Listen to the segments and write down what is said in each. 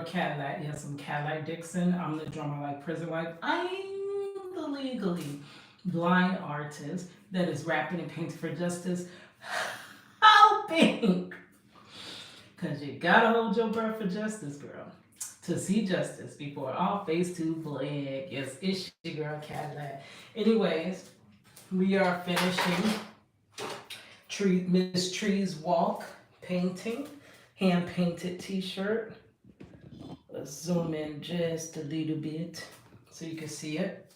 girl Cadillac. Yes, I'm Cadillac Dixon. I'm the drummer like Prison Wife. I'm the legally blind artist that is rapping and painting for justice. Helping! Because you gotta hold your breath for justice, girl. To see justice before all face to black. Yes, it's your girl Cadillac. Anyways, we are finishing Miss Tree's Walk painting, hand painted t shirt. Let's zoom in just a little bit so you can see it.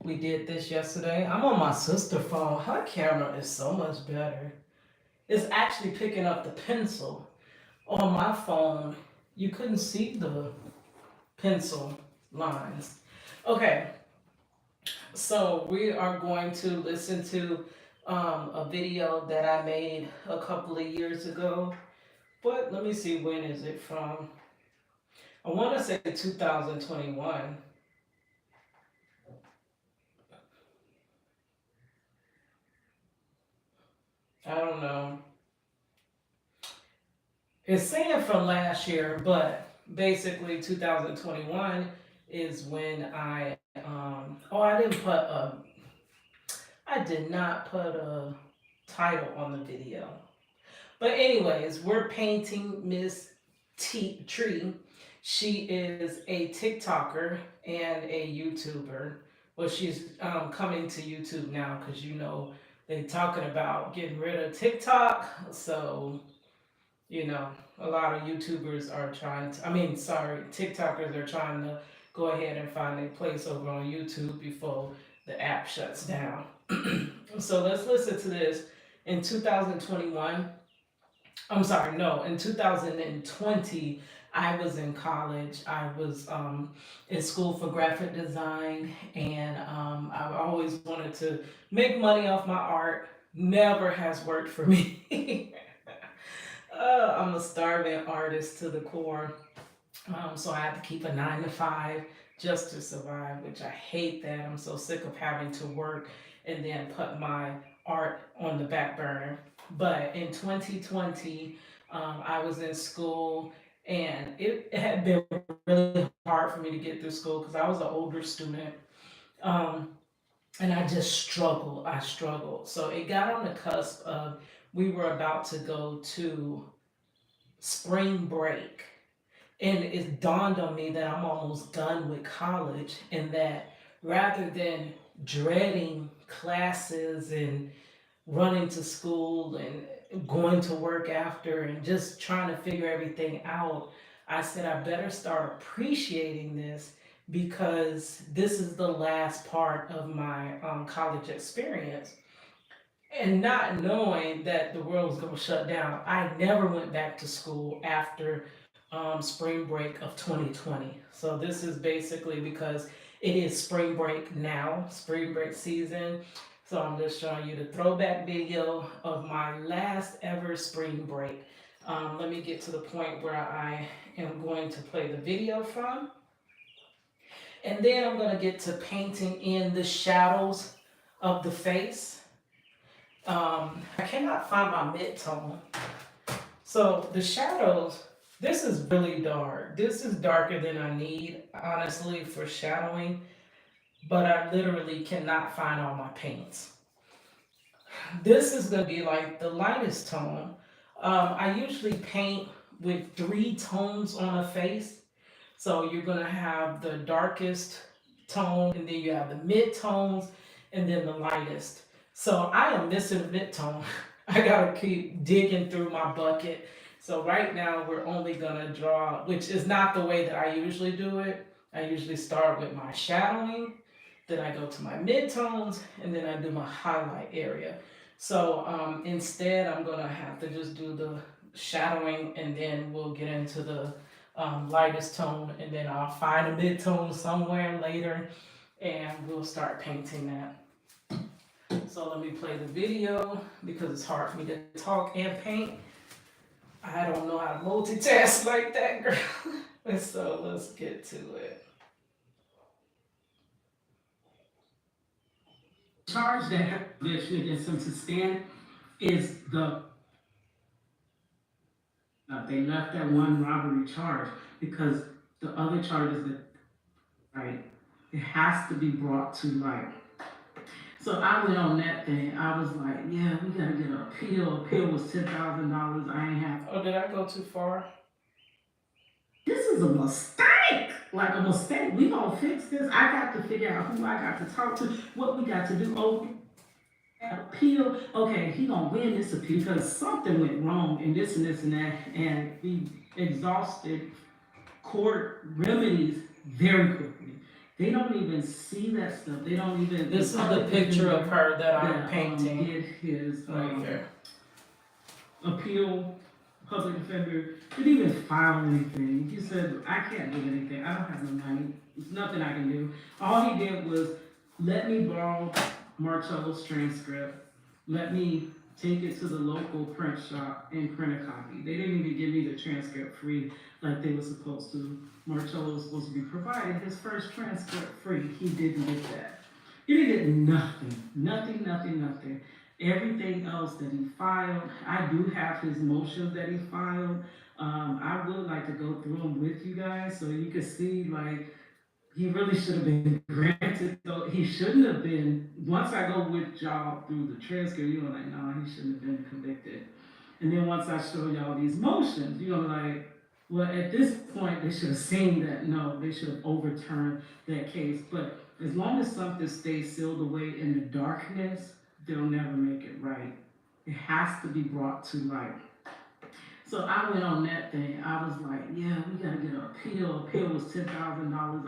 We did this yesterday. I'm on my sister's phone. Her camera is so much better. It's actually picking up the pencil. On my phone, you couldn't see the pencil lines. Okay, so we are going to listen to a video that I made a couple of years ago. But let me see, when is it from? I want to say 2021. I don't know. It's saying from last year, but basically 2021 is when I did not put a title on the video. But anyways, we're painting Miss Tree. She is a TikToker and a YouTuber. Well, she's coming to YouTube now because they're talking about getting rid of TikTok. So a lot of YouTubers are trying to, TikTokers are trying to go ahead and find a place over on YouTube before the app shuts down. So let's listen to this. In 2021, I'm sorry, no, in 2020, I was in college. I was in school for graphic design, and I always wanted to make money off my art. Never has worked for me. I'm a starving artist to the core. So I had to keep a 9 to 5 just to survive, which I hate that. I'm so sick of having to work and then put my art on the back burner. But in 2020, I was in school, and it had been really hard for me to get through school because I was an older student. Um, and I just struggled. I struggled. So it got on the cusp of we were about to go to spring break. And it dawned on me that I'm almost done with college, and that rather than dreading classes and running to school and going to work after and just trying to figure everything out, I said I better start appreciating this because this is the last part of my college experience. And not knowing that the world was going to shut down, I never went back to school after spring break of 2020. So this is basically because it is spring break now, spring break season. So I'm just showing you the throwback video of my last ever spring break. Let me get to the point where I am going to play the video from. And then I'm going to get to painting in the shadows of the face. I cannot find my mid-tone. So the shadows, this is really dark. This is darker than I need, honestly, for shadowing. But I literally cannot find all my paints. This is going to be like the lightest tone. I usually paint with 3 tones on a face. So you're going to have the darkest tone, and then you have the mid tones, and then the lightest. So I am missing a mid tone. I gotta keep digging through my bucket. So right now we're only gonna draw, which is not the way that I usually do it. I usually start with my shadowing, then I go to my midtones, and then I do my highlight area. So instead, I'm gonna have to just do the shadowing, and then we'll get into the lightest tone, and then I'll find a mid-tone somewhere later, and we'll start painting that. So let me play the video because it's hard for me to talk and paint. I don't know how to multitask like that, girl. So let's get to it. Charge that conviction against him to stand is they left that one robbery charge. because the other charges that right, it has to be brought to light. So I went on that thing. I was like, yeah, we gotta get an appeal. Appeal was $10,000. I ain't have. Oh, did I go too far? This is a mistake. Like a mistake. We gonna fix this. I got to figure out who I got to talk to. What we got to do. Oh, appeal. Okay, he gonna win this appeal because something went wrong and this and that, and we exhausted court remedies very quickly. They don't even see that stuff. They don't even. This is the picture of her that I'm painting did his right there. appeal. Public defender didn't even file anything. He said, "I can't do anything. I don't have no money. There's nothing I can do." All he did was let me borrow Marcello's transcript. Let me take it to the local print shop and print a copy. They didn't even give me the transcript free like they were supposed to. Marcello was supposed to be provided his first transcript free. He didn't get that. He didn't get nothing. Nothing, nothing, nothing. Everything else that he filed, I do have his motions that he filed. I would like to go through them with you guys so you can see like he really should have been granted. So he shouldn't have been. Once I go with y'all through the transcript, you're like, no, he shouldn't have been convicted. And then once I show y'all these motions, you're like, well, at this point, they should have seen that. No, they should have overturned that case. But as long as something stays sealed away in the darkness, they'll never make it right. It has to be brought to light. So I went on that thing. I was like, yeah, we gotta get an appeal. Appeal was $10,000.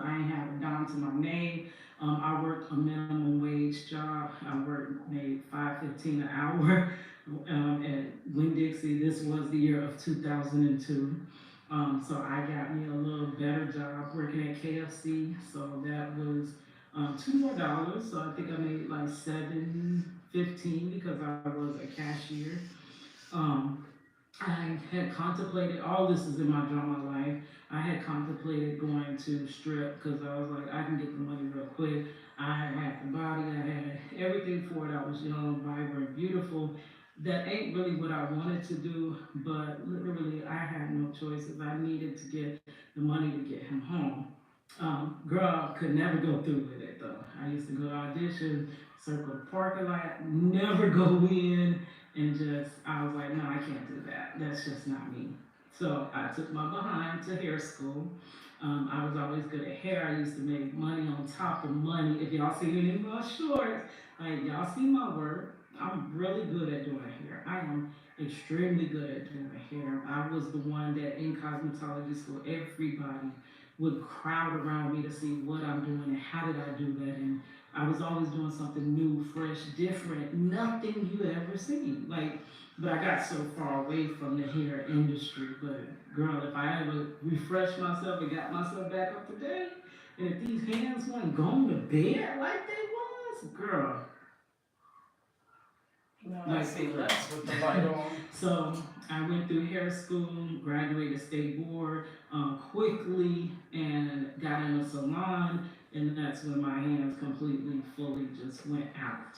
I ain't have a dime to my name. I worked a minimum wage job. I worked made $5.15 an hour at Winn Dixie. This was the year of 2002. So I got me a little better job working at KFC. So that was $2 more. So I think I made like $7.15 because I was a cashier. Um, I had contemplated, all this is in my drama life. I had contemplated going to strip because I was like, I can get the money real quick. I had the body, I had everything for it. I was young, vibrant, beautiful. That ain't really what I wanted to do, but literally I had no choices. I needed to get the money to get him home. Girl, could never go through with it though. I used to go to audition, circle the parking lot, never go in, and just, I was like, no, I can't do that. That's just not me. So I took my behind to hair school. I was always good at hair. I used to make money on top of money. If y'all see any of my shorts, like y'all see my work, I'm really good at doing hair. I am extremely good at doing hair. I was the one that in cosmetology school, everybody would crowd around me to see what I'm doing and how did I do that. And I was always doing something new, fresh, different, nothing you ever seen. Like, but I got so far away from the hair industry. But girl, if I ever refreshed myself and got myself back up to date, and if these hands weren't going to bed like they was, girl. No, I see less with the light on. So I went through hair school, graduated state board quickly, and got in a salon, and that's when my hands completely, fully just went out.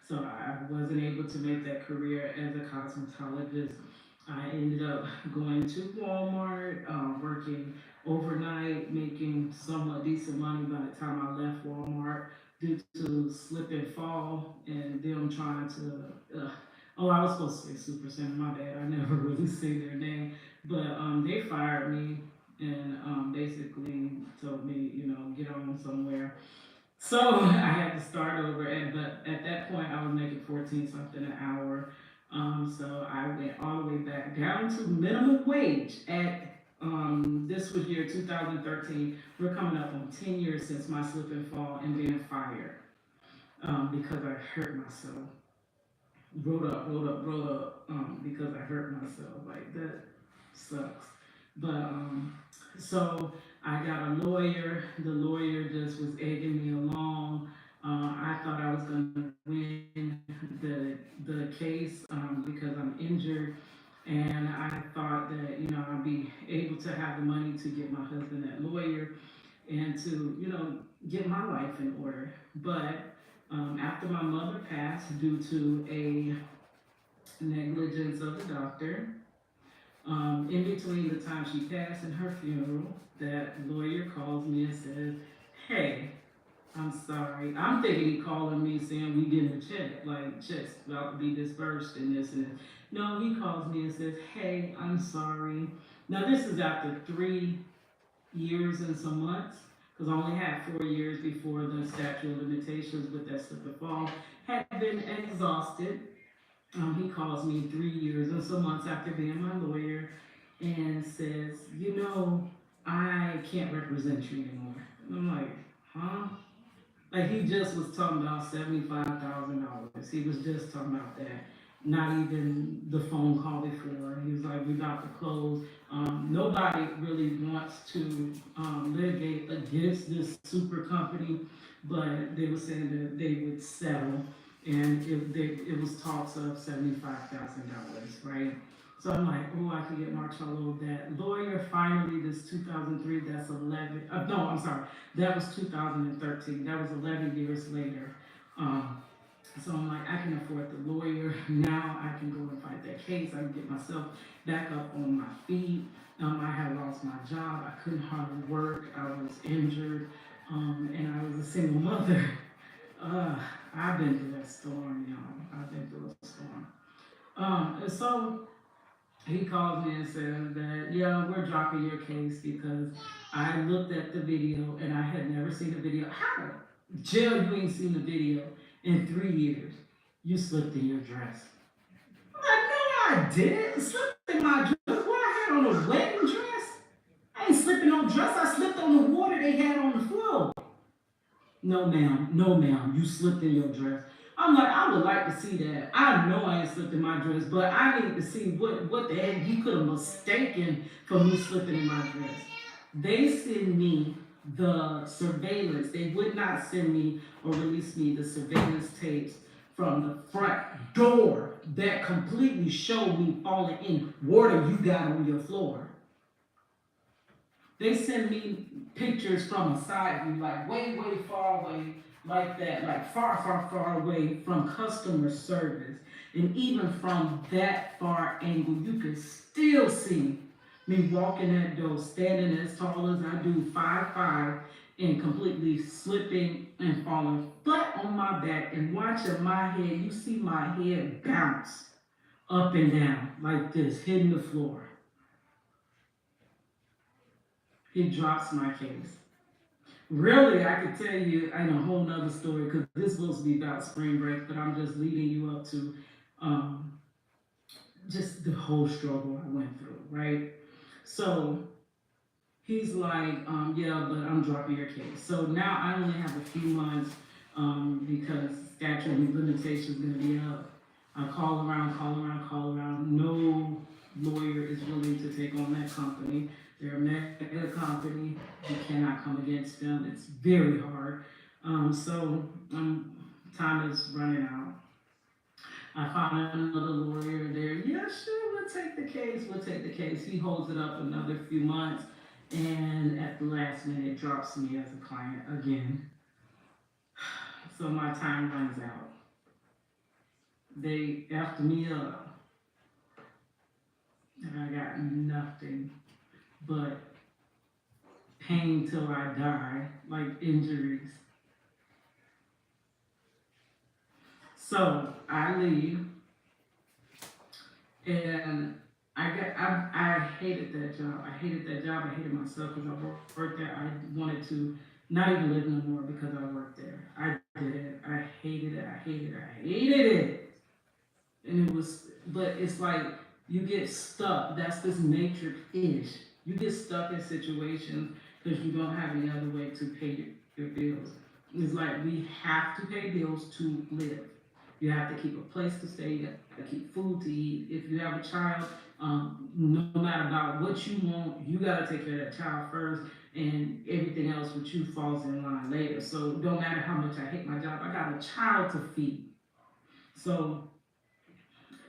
So I wasn't able to make that career as a cosmetologist. I ended up going to Walmart, working overnight, making somewhat decent money by the time I left Walmart due to slip and fall and them trying to. Oh, I was supposed to say Super Center. My bad. I never really say their name, but they fired me and basically told me, get on somewhere. So I had to start over, but at that point I was making 14 something an hour. So I went all the way back down to minimum wage at this was year 2013. We're coming up on 10 years since my slip and fall and being fired because I hurt myself. Rolled up because I hurt myself. Like that sucks. But so I got a lawyer. The lawyer just was egging me along. I thought I was gonna win the case because I'm injured, and I thought that I'd be able to have the money to get my husband that lawyer and to get my life in order. But after my mother passed due to a negligence of the doctor, In between the time she passed and her funeral, that lawyer calls me and says, "Hey, I'm sorry." I'm thinking he calling me saying we getting a check, like checks about to be dispersed and this and this. No, he calls me and says, "Hey, I'm sorry." Now this is after 3 years and some months, because I only had 4 years before the statute of limitations with that slip and fall had been exhausted. He calls me 3 years and some months after being my lawyer and says, I can't represent you anymore. And I'm like, huh? Like he just was talking about $75,000. He was just talking about that. Not even the phone call before. He was like, "We about to close." Nobody really wants to litigate against this super company, but they were saying that they would settle, and it was talks of $75,000, right? So I'm like, oh, I could get Marcello that lawyer. Finally, this 2003. That's 11. No, I'm sorry. That was 2013. That was 11 years later. Um, so I'm like, I can afford the lawyer. Now I can go and fight that case. I can get myself back up on my feet. I had lost my job. I couldn't hardly work. I was injured. And I was a single mother. Uh, I've been through that storm, y'all. I've been through a storm. And so he calls me and says that, yeah, we're dropping your case because I looked at the video and I had never seen the video. How? Jill, you ain't seen the video in 3 years. You slipped in your dress. I'm like, no, I didn't. Slipped in my dress. What I had on a wedding dress? I ain't slipping on dress. I slipped on the water they had on the floor. No, ma'am. No, ma'am. You slipped in your dress. I'm like, I would like to see that. I know I ain't slipped in my dress, but I need to see what the heck you could have mistaken for me slipping in my dress. They send me the surveillance. They would not send me or release me the surveillance tapes from the front door that completely showed me falling in water you got on your floor. They send me pictures from a side view, like way, way far away, like that, like far, far, far away from customer service. And even from that far angle, you can still see me walking that door, standing as tall as I do, 5'5", and completely slipping and falling flat on my back and watching my head. You see my head bounce up and down like this, hitting the floor. He drops my case. Really, I could tell you in a whole nother story because this is supposed to be about spring break, but I'm just leading you up to just the whole struggle I went through, right? So he's like, yeah, but I'm dropping your case. So now I only have a few months because statute of limitations is going to be up. I call around. No lawyer is willing to take on that company. They're a mega company. You cannot come against them. It's very hard. Time is running out. I found another lawyer there. Yeah, sure, we'll take the case. He holds it up another few months, and at the last minute drops me as a client again. So my time runs out. They after me up, and I got nothing but pain till I die, like injuries. So I leave, and I hated that job. I hated myself because I worked there. I wanted to not even live no more because I worked there. I did it. I hated it. And it was, but it's like you get stuck. That's this matrix-ish. You get stuck in situations because you don't have any other way to pay your bills. It's like we have to pay bills to live. You have to keep a place to stay. You have to keep food to eat. If you have a child, no matter about what you want, you got to take care of that child first, and everything else with you falls in line later. So it don't matter how much I hate my job, I got a child to feed. So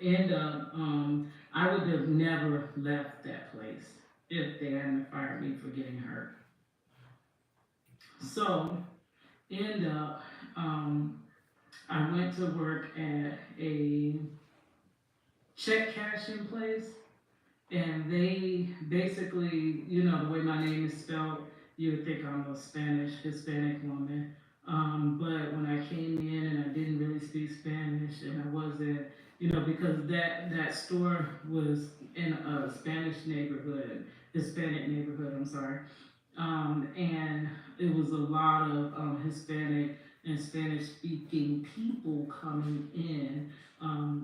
end up, I would have never left that place if they hadn't fired me for getting hurt. So end up, I went to work at a check cashing place, And they basically, you know, the way my name is spelled, you would think I'm a Spanish, Hispanic woman. But when I came in and I didn't really speak Spanish and I wasn't, you know, because that store was in a Spanish neighborhood, Hispanic neighborhood, I'm sorry. And it was a lot of Hispanic and Spanish speaking people coming in.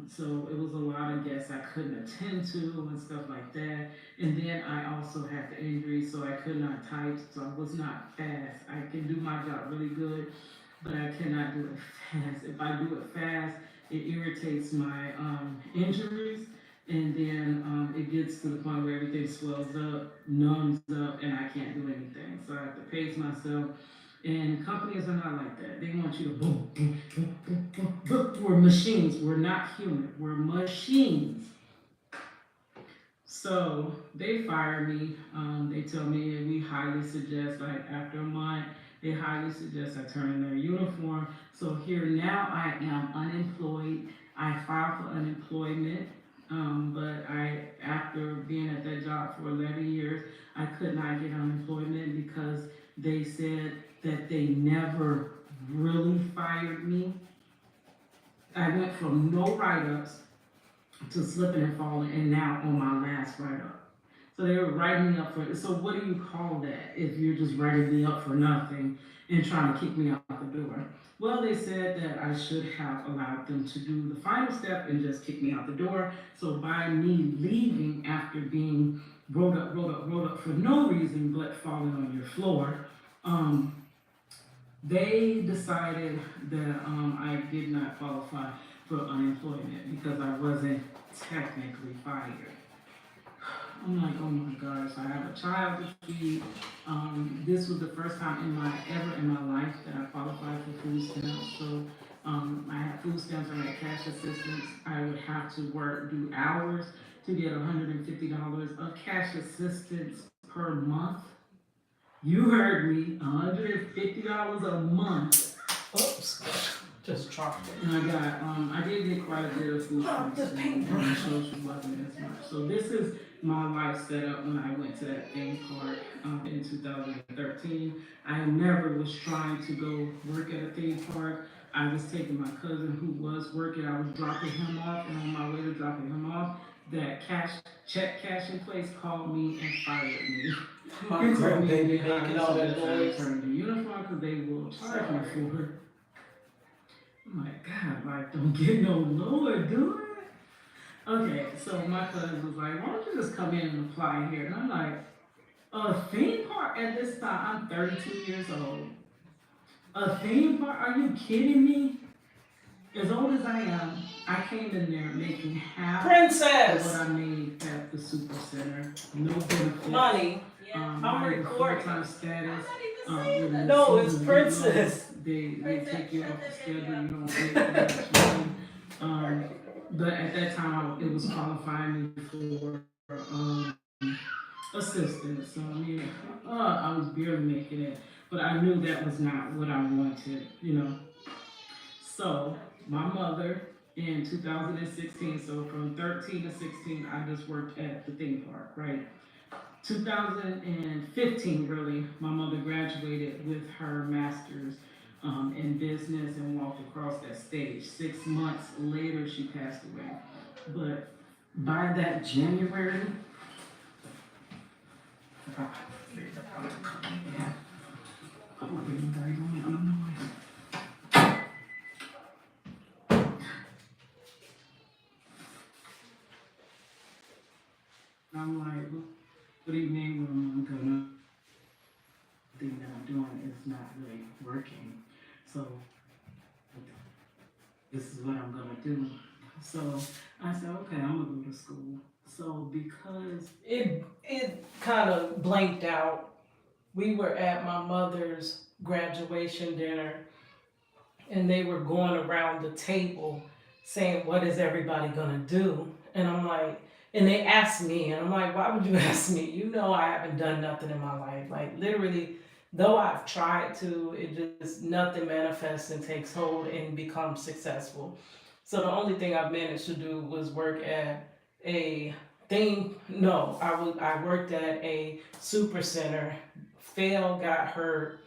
So it was a lot of guests I couldn't attend to and stuff like that. And then I also had the injury, so I could not type, so I was not fast. I can do my job really good, but I cannot do it fast. If I do it fast, it irritates my injuries, and then it gets to the point where everything swells up, numbs up, and I can't do anything. So I have to pace myself. And companies are not like that. They want you to boom, boom, boom, boom, boom, boom. We're machines. We're not human. We're machines. So they fire me. They tell me we highly suggest, like after a month, they highly suggest I turn in their uniform. So here now I am unemployed. I filed for unemployment, but after being at that job for 11 years, I could not get unemployment because they said that they never really fired me. I went from no write-ups to slipping and falling, and now on my last write-up. So they were writing me up for. So what do you call that if you're just writing me up for nothing and trying to kick me out the door? Well, they said that I should have allowed them to do the final step and just kick me out the door. So by me leaving after being rolled up for no reason but falling on your floor, they decided that I did not qualify for unemployment because I wasn't technically fired. I'm like, oh my gosh, I have a child to feed. This was the first time ever in my life that I qualified for food stamps. So I had food stamps, I had cash assistance. I would have to do hours to get $150 of cash assistance per month. You heard me, $150 a month. Oops, just dropped it. And I did get quite a bit of food stamps. The paintbrush. Social wasn't as much. So this is my life set up when I went to that theme park in 2013. I never was trying to go work at a theme park. I was taking my cousin who was working, I was dropping him off, and on my way to dropping him off, that check cashing place called me and fired me. My grandbaby making all that noise. Turn the uniform because they will charge me for it. I'm like, God, like, don't get no lower, dude. Okay, so my cousin was like, why don't you just come in and apply here? And I'm like, a theme park at this time, I'm 32 years old. A theme park? Are you kidding me? As old as I am, I came in there making half Princess! of what I made at the Super Center. No benefits. Money. I'm recording. Full-time status. No, it's Princess. They take you off the schedule. You don't get that much money. But at that time, it was qualifying me for assistance. So I mean, I was barely making it, but I knew that was not what I wanted, you know. So my mother in 2016, so from 13 to 16, I just worked at the theme park, right? 2015, really, my mother graduated with her master's in business and walked across that stage. 6 months later, she passed away. But by that January, I'm like, what do you mean I'm gonna? The thing that I'm doing is not really working. So this is what I'm gonna do. So I said, okay, I'm gonna go to school. So because it kind of blanked out. We were at my mother's graduation dinner and they were going around the table saying, what is everybody gonna do? And I'm like, and they asked me, and I'm like, why would you ask me? You know I haven't done nothing in my life. Like literally, though I've tried to, it just nothing manifests and takes hold and becomes successful. So the only thing I've managed to do was work at a No, I worked at a super center, fell, got hurt,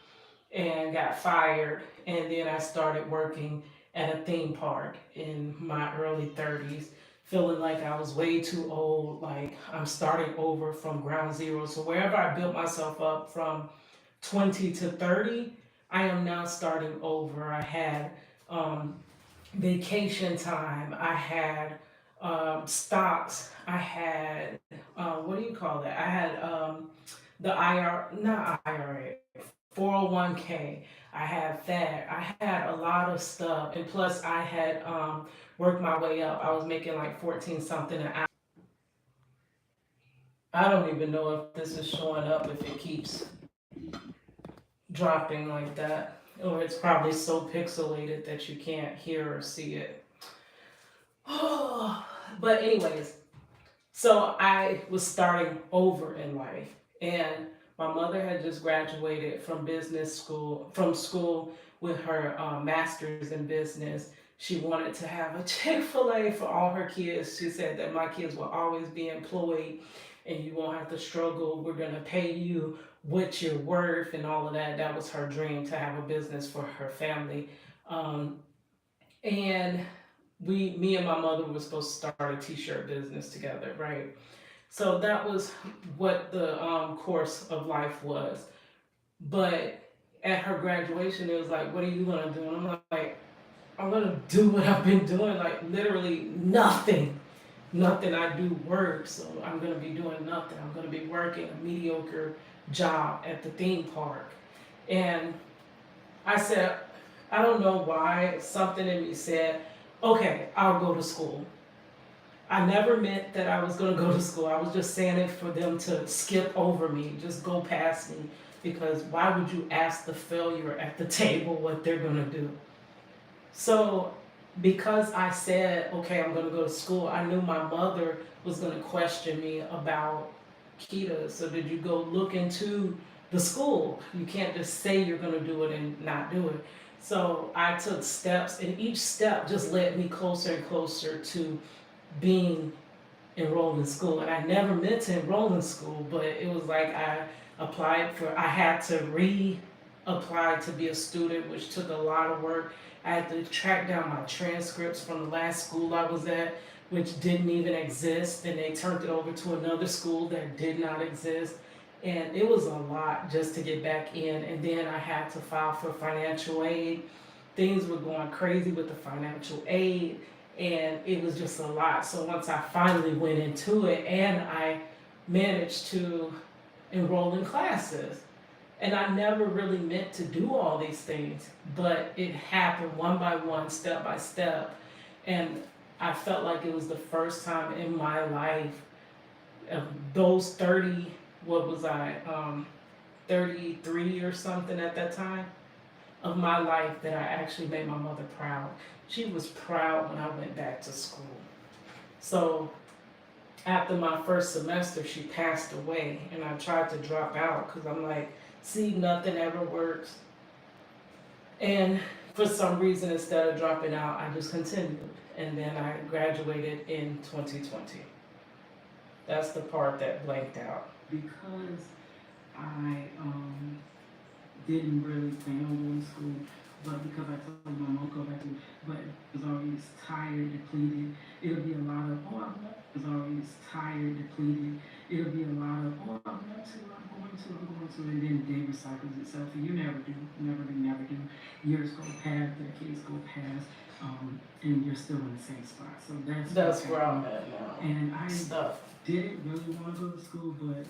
and got fired, and then I started working at a theme park in my early 30s, feeling like I was way too old, like I'm starting over from ground zero. So wherever I built myself up from 20 to 30, I am now starting over. I had um, vacation time. I had stocks. I had what do you call that? I had the not IRA, 401k. I had that. I had a lot of stuff, and plus I had worked my way up. I was making like 14 something an hour. I don't even know if this is showing up if it keeps dropping like that, or it's probably so pixelated that you can't hear or see it. But anyways, so I was starting over in life, and my mother had just graduated from school with her master's in business. She wanted to have a Chick-fil-A for all her kids. She said that my kids will always be employed and you won't have to struggle. We're going to pay you what you're worth and all of that. That was her dream, to have a business for her family. Um, and me and my mother were supposed to start a t-shirt business together, right? So that was what the course of life was. But at her graduation, it was like, "What are you gonna do?" And I'm like, "I'm gonna do what I've been doing, like literally nothing. Nothing. I do work, so I'm gonna be doing nothing. I'm gonna be working a mediocre job at the theme park." And I said, I don't know why, something in me said, "Okay, I'll go to school." I never meant that I was going to go to school. I was just saying it for them to skip over me, just go past me. Because why would you ask the failure at the table what they're going to do? So, because I said, okay, I'm going to go to school, I knew my mother was going to question me about Kita. So, did you go look into the school? You can't just say you're going to do it and not do it. So, I took steps, and each step just led me closer and closer to being enrolled in school. And I never meant to enroll in school, but it was like I had to re-apply to be a student, which took a lot of work. I had to track down my transcripts from the last school I was at, which didn't even exist, and they turned it over to another school that did not exist. And it was a lot just to get back in. And then I had to file for financial aid. Things were going crazy with the financial aid, and it was just a lot. So once I finally went into it, and I managed to enroll in classes, and I never really meant to do all these things, but it happened one by one, step by step. And I felt like it was the first time in my life of those 30, what was I, 33 or something at that time of my life, that I actually made my mother proud. She was proud when I went back to school. So after my first semester, she passed away, and I tried to drop out because I'm like, see, nothing ever works. And for some reason, instead of dropping out, I just continued. And then I graduated in 2020. That's the part that blanked out. Because I didn't really plan on going to school, but because I told my mom go back to, but it was always tired, depleted. It'll be a lot of, oh, I'm not, it's always tired, depleted. It'll be a lot of, oh, I'm going to, and then the day recycles itself, and you never do, never do. Years go past, decades go past, and you're still in the same spot. So that's where I'm at now. And I Stuff. didn't really want to go to school, but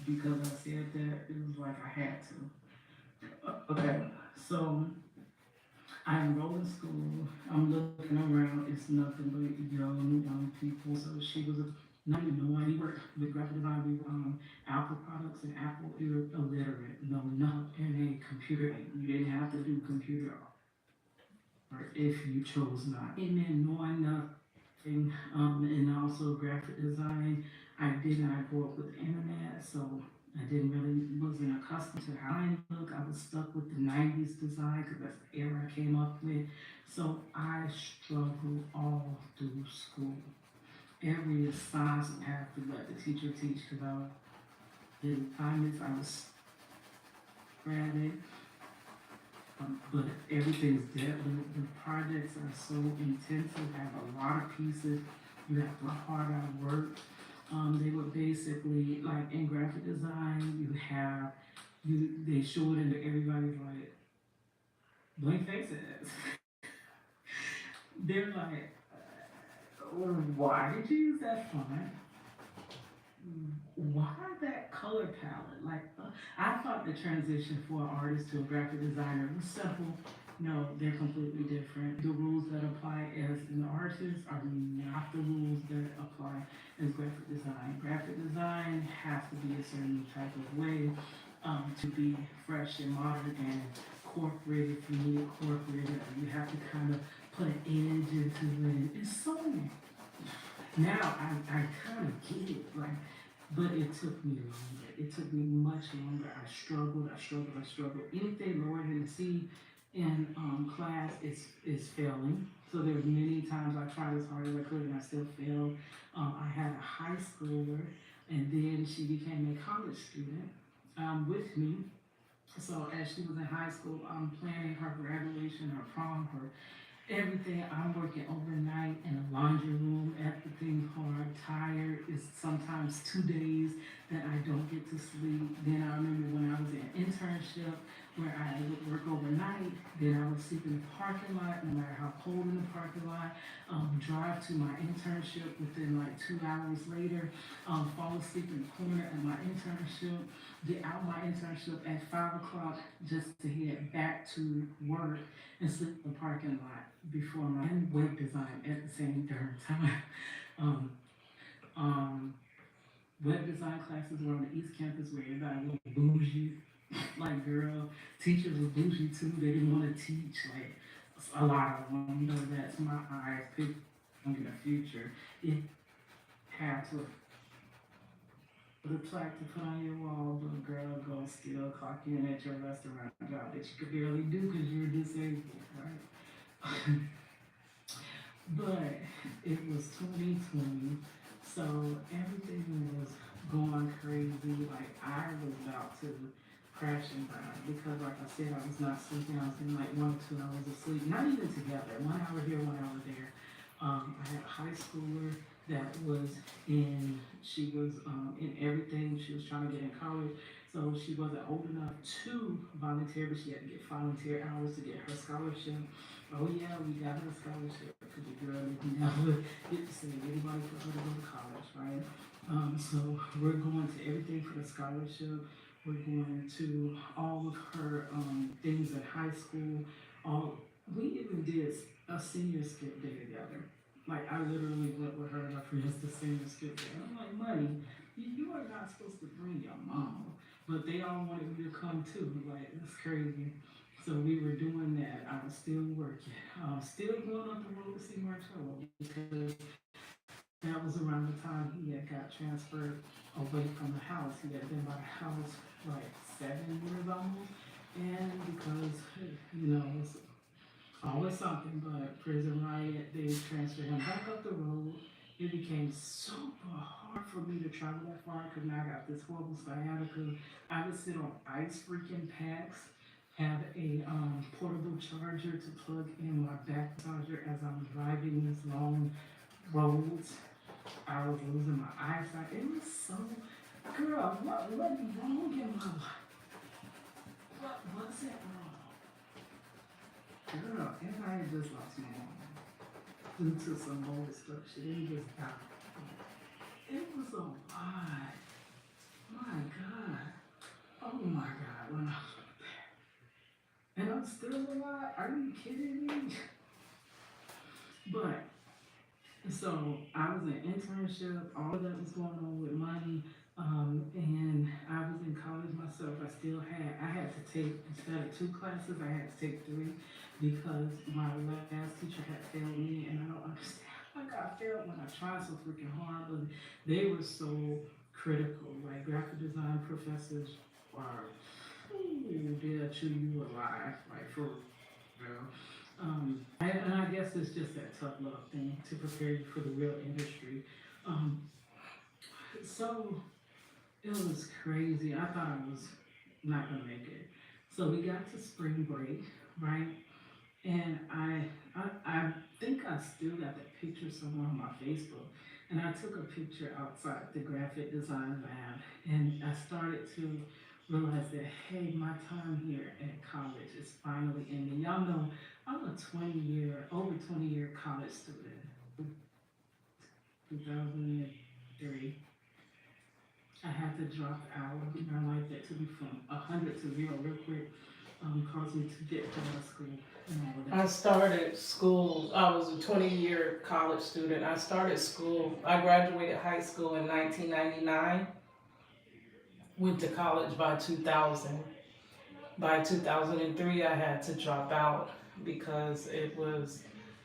because I said that, it was like I had to. Okay, so I enrolled in school. I'm looking around. It's nothing but young people. So she was not even knowing. We worked with graphic design. We were Apple products, and Apple, you're illiterate. No, not in a computer. You didn't have to do computer, or if you chose not. And then knowing nothing, and also graphic design. I did not grow up with the internet, so I wasn't accustomed to how I look. I was stuck with the 90s design because that's the era I came up with. So I struggled all through school. every assignment I have to let the teacher teach because the assignments I was granted. But everything's deadly. The projects are so intensive, have a lot of pieces. You have to hard out work. They were basically like in graphic design, they show it into everybody's like blank faces. They're like, why did you use that font? Why that color palette? Like, I thought the transition for an artist to a graphic designer was simple. No, they're completely different. The rules that apply as an artist are not the rules that apply as graphic design. Graphic design has to be a certain type of way to be fresh and modern and corporate. If you need it corporate, you have to kind of put an edge into it. It's so now I kind of get it, like, but it took me longer. It took me much longer. I struggled. Anything lower than a C in class is failing. So there were many times I tried as hard as I could and I still failed. I had a high schooler, and then she became a college student with me. So as she was in high school, I'm planning her graduation, her prom, her everything. I'm working overnight in a laundry room, everything hard, tired. It's sometimes 2 days that I don't get to sleep. Then I remember when I was in internship where I would work overnight, then I would sleep in the parking lot, no matter how cold in the parking lot, drive to my internship within like 2 hours later, fall asleep in the corner at my internship, get out my internship at 5 o'clock just to head back to work and sleep in the parking lot before my web design at the same darn time. Web design classes were on the East Campus where everybody was bougie. Like, girl, teachers were bougie too. They didn't want to teach. Like, a lot of them, you know, that's my eyes picked in the future. It had to put a plaque to put on your wall, but a girl gonna still clock in at your restaurant job that you could barely do because you're disabled, right? But it was 2020, so everything was going crazy. Like, I was about to crash and burn because, like I said, I was not sleeping. I was getting like 1 or 2 hours of sleep, not even together. 1 hour here, 1 hour there. I had a high schooler that she was in everything. She was trying to get in college, so she wasn't old enough to volunteer, but she had to get volunteer hours to get her scholarship. Oh yeah, we got her a scholarship because the girl didn't never get to send anybody for her to go to college, right? So we're going to everything for the scholarship. We're going to all of her things in high school. We even did a senior skip day together. Like, I literally went with her and her friends to senior skip day. I'm like, money, you are not supposed to bring your mom, but they all wanted me to come too. Like, it's crazy. So we were doing that. I was still working, still going up the road to see Marcello because that was around the time he had got transferred away from the house. He had been by the house like 7 years almost, and because, you know, it's always something, but prison riot, they transferred him back up the road. It became super hard for me to travel that far because now I got this horrible sciatica. I would sit on ice freaking packs, have a portable charger to plug in my back charger as I'm driving these long roads. I was losing my eyesight. It was so, girl, what went wrong in my life? What was it wrong? Girl, if I had just lost my mom due to some mold stuff, she didn't just die. It was a lot. My God. Oh my God. When I was there. And I'm still alive? Are you kidding me? But, so I was in internship, all of that was going on with money, and I was in college myself. I had to take, instead of 2 classes, I had to take 3 because my last teacher had failed me, and I don't understand how I got failed when I tried so freaking hard, but they were so critical. Like, graphic design professors are, they'll chew you alive, like, for real. And I guess it's just that tough love thing to prepare you for the real industry. Um, so it was crazy. I thought I was not gonna make it. So we got to spring break, right? And I think I still got that picture somewhere on my Facebook. And I took a picture outside the graphic design lab, and I started to realize that, hey, my time here at college is finally ending. Y'all know I'm a over 20-year college student. 2003. I had to drop out. I like that to be from 100 to 0 real quick. Caused me to get to law school and all of I that. started school, I was a 20-year college student. I graduated high school in 1999, went to college by 2000. By 2003, I had to drop out because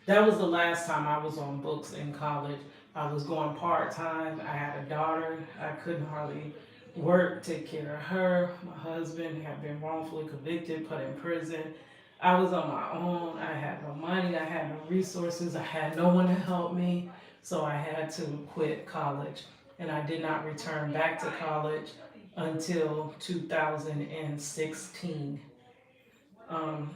that was the last time I was on books in college. I was going part-time. I had a daughter. I couldn't hardly work, take care of her. My husband had been wrongfully convicted, put in prison. I was on my own. I had no money. I had no resources. I had no one to help me. So I had to quit college. And I did not return back to college until 2016. Um,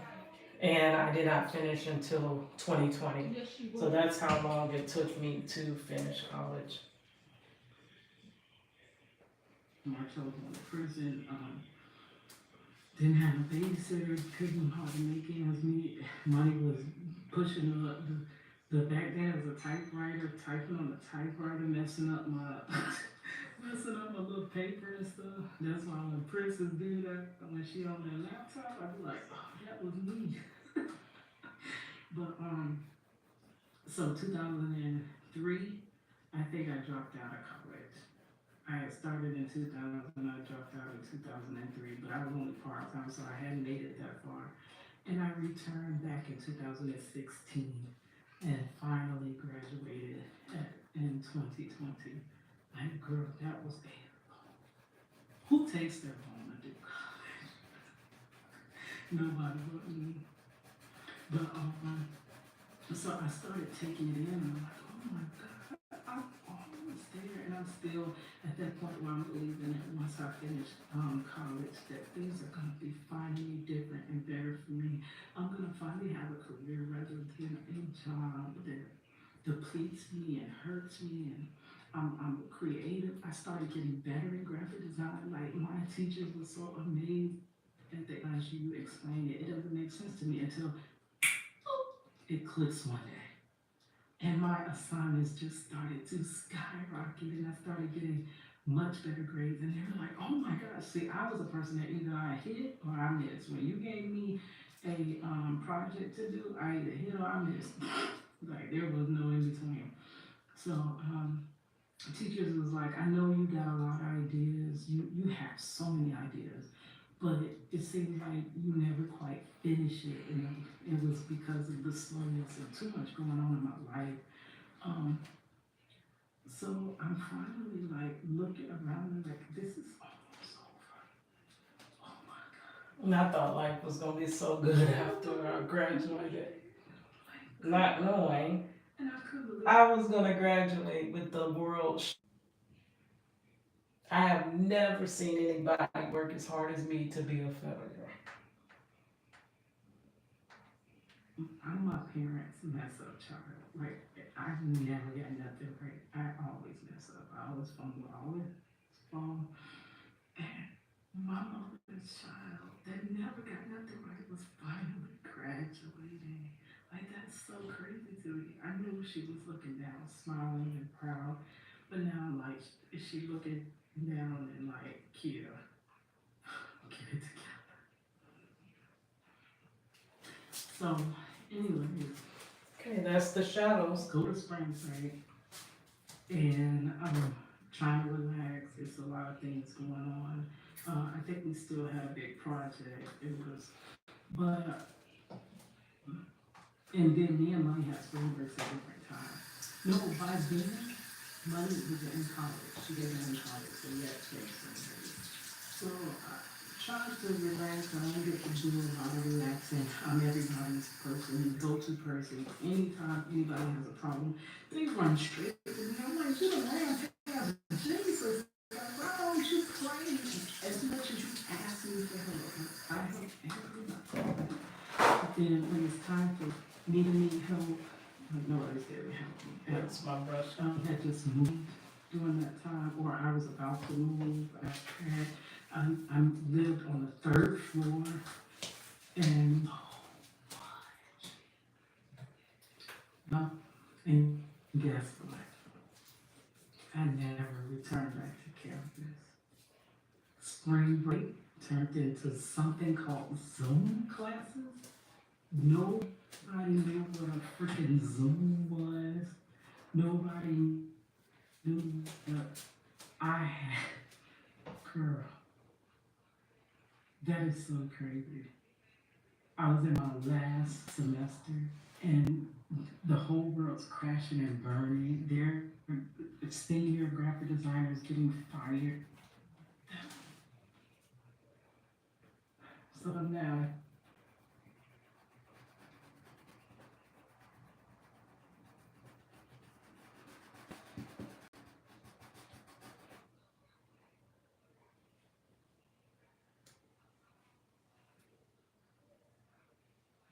and I did not finish until 2020. So that's how long it took me to finish college. Marshall was in prison. Didn't have a babysitter. Couldn't hardly make ends meet. Money was pushing the back then was a typewriter, typing on the typewriter, messing up my little paper and stuff. That's why when Princess do that, when she on that laptop, I'd be like, oh, that was me. But so 2003, I think I dropped out of college. I had started in 2000, I dropped out in 2003, but I was only part-time, so I hadn't made it that far. And I returned back in 2016 and finally graduated in 2020. And girl, that was who takes their phone to do college? Nobody but me. But so I started taking it in, and I'm like, oh my God, I'm almost there, and I'm still at that point where I'm believing that once I finish college, that things are gonna be finally different and better for me. I'm gonna finally have a career rather than a job that depletes me and hurts me, and I'm creative. I started getting better in graphic design. Like my teachers were so amazed at the as you explained it. It doesn't make sense to me until it clicks one day. And my assignments just started to skyrocket, and I started getting much better grades. And they were like, oh my gosh, see, I was a person that either I hit or I missed. When you gave me a project to do, I either hit or I missed. Like there was no in between. So teachers was like, I know you got a lot of ideas. You have so many ideas, but it seemed like you never quite finished it, and it was because of the slowness and too much going on in my life. So I'm finally like looking around and like, this is almost over. Oh my God. And I thought life was gonna be so good after I graduated, not knowing And I couldn't believe I was gonna graduate with the world. I have never seen anybody work as hard as me to be a failure. I'm my parents' mess up child. Like I've never got nothing right. I always mess up. I always fumble. I always fall. And my mother's child that never got nothing right was finally graduating. Like that's so crazy to me. I knew she was looking down, smiling and proud, but now I'm like, is she looking down and like, Kia, get it together. So, anyways, Okay, that's the shadows. go to spring break, and I'm trying to relax. There's a lot of things going on. I think we still had a big project. But and then me and Money had spring breaks at different times. No, by then, Money was in college. She didn't in college, so we had to take spring break. So trying to relax. I don't get to do a lot of relaxing. I'm everybody's person, go-to person. Anytime anybody has a problem, they run straight to me. I'm like, you're the man, Jesus. Why don't you pray as much as you ask me for help? I help everybody. But then when it's time for me to need help, nobody's there to help me. And That's my brush. had just moved during that time, or I was about to move. I lived on the third floor, and and guess what? I never returned back to campus. Spring break turned into something called Zoom classes. Nobody knew what a freaking Zoom was. Nobody knew that I had. Girl, that is so crazy. I was in my last semester and the whole world's crashing and burning. Their senior graphic designers getting fired. So now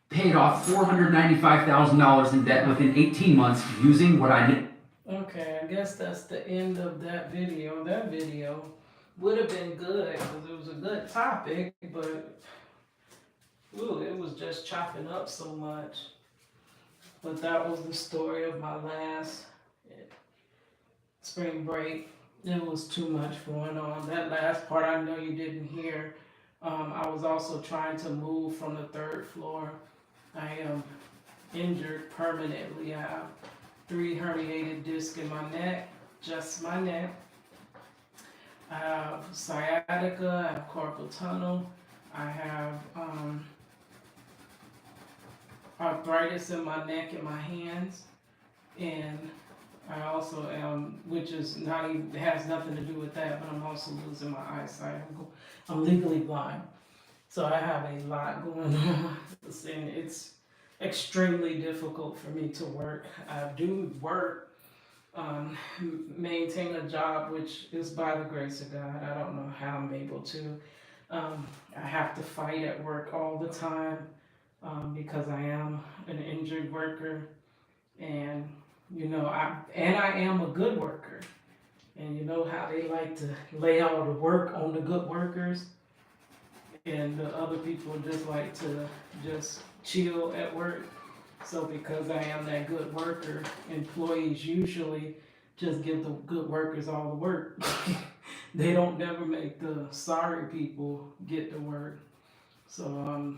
paid off $495,000 in debt within 18 months using what I knew. Okay, I guess that's the end of that video. That video would have been good because it was a good topic, but ooh, it was just chopping up so much. But that was the story of my last spring break. It was too much going on. That last part I know you didn't hear. I was also trying to move from the third floor. I am injured permanently. I have 3 herniated discs in my neck, just my neck. I have sciatica, I have carpal tunnel, I have arthritis in my neck and my hands, and I also am, which is not even, has nothing to do with that, but I'm also losing my eyesight. I'm legally blind. So I have a lot going on, and it's extremely difficult for me to work. I do work, maintain a job, which is by the grace of God. I don't know how I'm able to. I have to fight at work all the time because I am an injured worker, and I am a good worker. And you know how they like to lay all the work on the good workers, and the other people just like to just chill at work. So because I am that good worker, employees usually just give the good workers all the work. They don't never make the sorry people get the work. So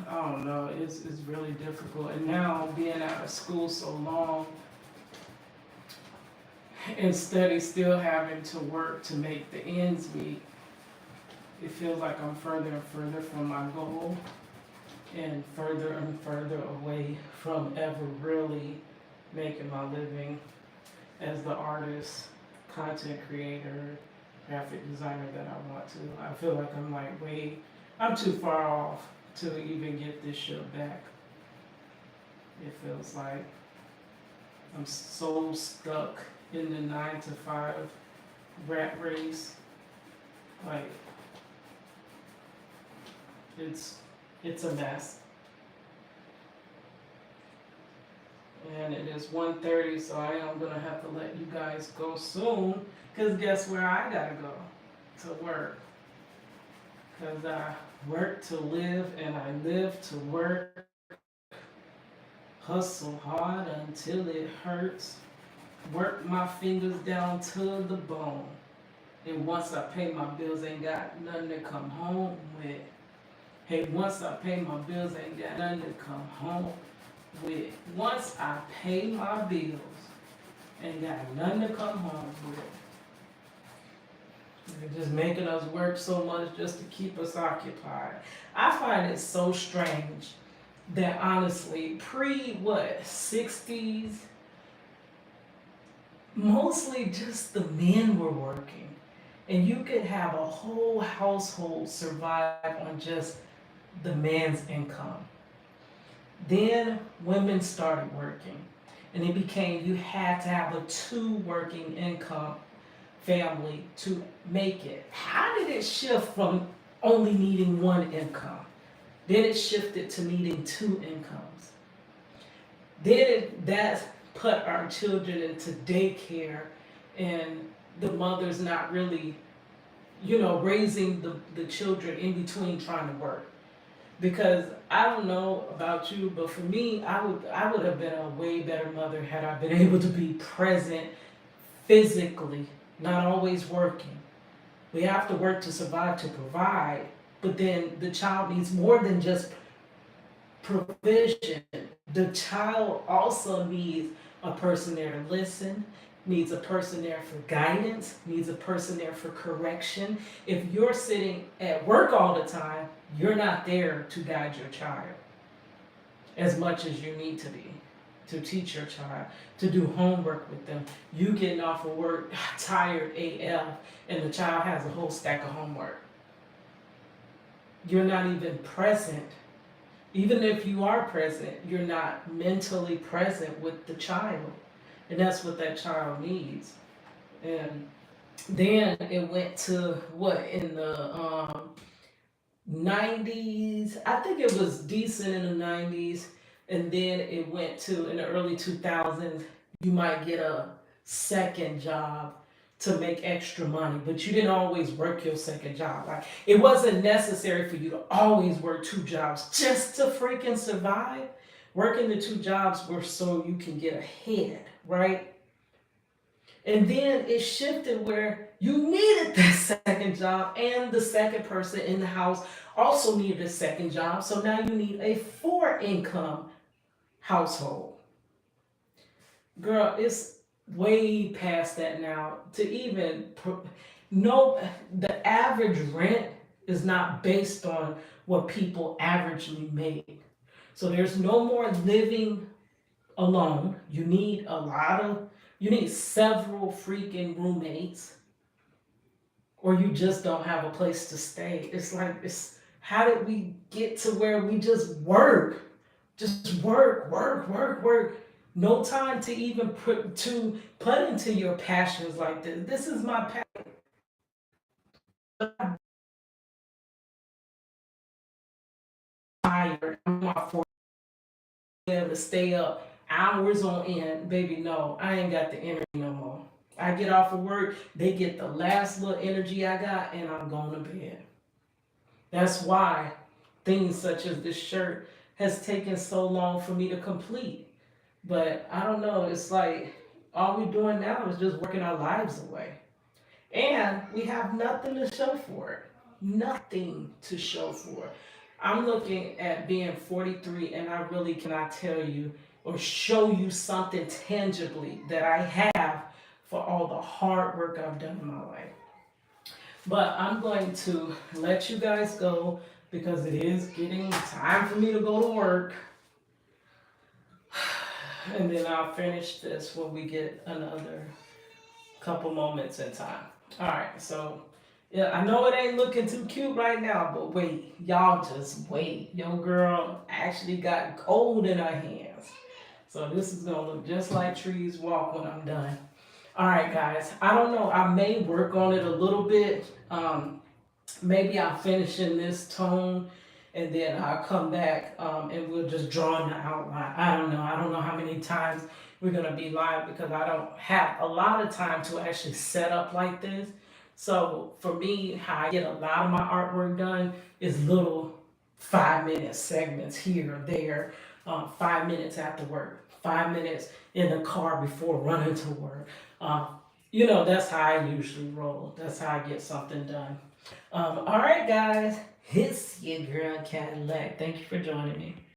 I don't know, it's really difficult. And now being out of school so long and still having to work to make the ends meet, it feels like I'm further and further from my goal and further away from ever really making my living as the artist, content creator, graphic designer that I want to. I feel like I'm too far off to even get this shit back. It feels like I'm so stuck in the 9 to 5 rat race. Like, it's a mess. And it is 1:30, so I am gonna have to let you guys go soon. Cause guess where I gotta go? To work. Cause I work to live and I live to work. Hustle hard until it hurts. Work my fingers down to the bone. And once I pay my bills, ain't got nothing to come home with. Hey, once I pay my bills, ain't got nothing to come home with. Once I pay my bills, ain't got nothing to come home with. They're just making us work so much just to keep us occupied. I find it so strange that honestly, pre-60s, mostly just the men were working. And you could have a whole household survive on just the man's income. Then women started working, and it became you had to have a two working income family to make it. How did it shift from only needing one income? Then it shifted to needing two incomes. That put our children into daycare, and the mother's not really, raising the children in between trying to work. Because I don't know about you, but for me, I would have been a way better mother had I been able to be present physically, not always working. We have to work to survive, to provide, but then the child needs more than just provision. The child also needs a person there to listen, needs a person there for guidance, needs a person there for correction. If you're sitting at work all the time, you're not there to guide your child as much as you need to be, to teach your child, to do homework with them. You getting off of work tired AF, and the child has a whole stack of homework. You're not even present. Even if you are present, you're not mentally present with the child. And that's what that child needs. And then it went to what in the 90s? I think it was decent in the 90s. And then it went to in the early 2000s, you might get a second job to make extra money, but you didn't always work your second job. Like it wasn't necessary for you to always work two jobs just to freaking survive. Working the two jobs were so you can get ahead, right? And then it shifted where you needed that second job, and the second person in the house also needed a second job. So now you need a four income household. Girl, it's way past that now to even no, the average rent is not based on what people averagely make. So there's no more living alone. You need several freaking roommates, or you just don't have a place to stay. It's like how did we get to where we just work? Just work, work, work, work. No time to even put into your passions like this. This is my passion. I'm tired. I'm not for able to stay up hours on end. Baby, no, I ain't got the energy no more. I get off of work, they get the last little energy I got, and I'm going to bed. That's why things such as this shirt has taken so long for me to complete. But I don't know, it's like all we're doing now is just working our lives away. And we have nothing to show for it. Nothing to show for it. I'm looking at being 43, and I really cannot tell you or show you something tangibly that I have for all the hard work I've done in my life. But I'm going to let you guys go because it is getting time for me to go to work. And then I'll finish this when we get another couple moments in time. All right, so yeah, I know it ain't looking too cute right now, but wait, y'all just wait. Your girl actually got gold in her hands. So this is gonna look just like Trees Walk when I'm done. All right, guys, I don't know, I may work on it a little bit. Maybe I'll finish in this tone and then I'll come back and we'll just draw in the outline. I don't know. I don't know how many times we're going to be live because I don't have a lot of time to actually set up like this. So for me, how I get a lot of my artwork done is little 5-minute segments here or there, 5 minutes after work, 5 minutes in the car before running to work. That's how I usually roll. That's how I get something done. All right, guys. It's your girl Cadillac. Thank you for joining me.